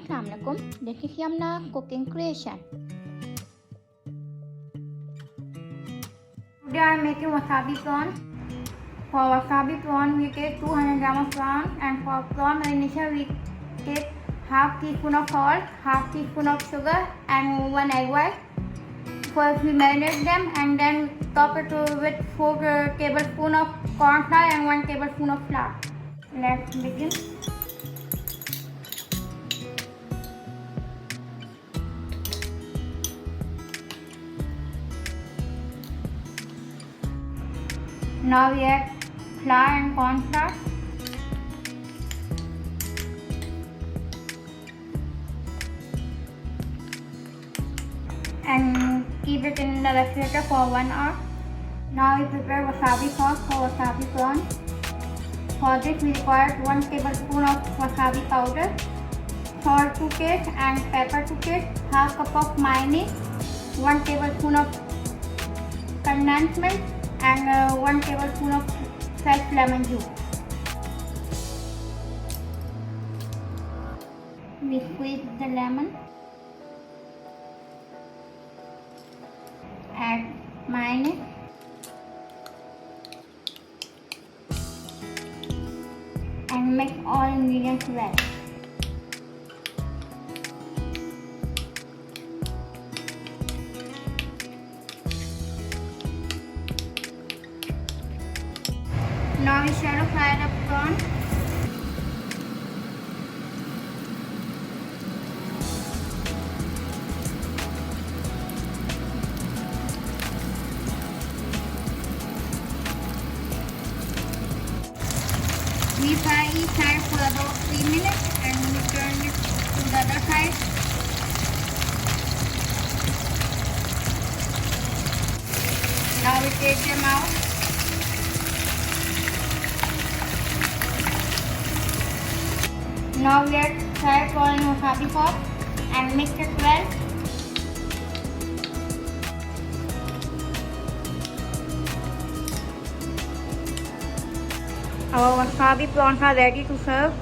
Assalamualaikum. This is Yumna cooking creation. Today I am making wasabi prawn. For wasabi prawn we take 200 gram of prawn, and for prawn marination we take half teaspoon of salt, half teaspoon of sugar and 1 egg white. First we marinate them and then top it with 4 tablespoons of corn flour and 1 tablespoon of flour. Let's begin. Now we add flour and corn flour. And keep it in the refrigerator for 1 hour. Now we prepare wasabi sauce for wasabi prawn. For this we require 1 tablespoon of wasabi powder, salt to taste and pepper to taste, half cup of mayonnaise, 1 tablespoon of condensed milk and 1 tablespoon of fresh lemon juice. We squeeze the lemon, add mayonnaise, and mix all ingredients well. Now we shallow fry the prawn. We fry each side for about 3 minutes and we turn it to the other side. Now we take them out. Now we add fried prawn and wasabi sauce and mix it well. Our wasabi prawns are ready to serve.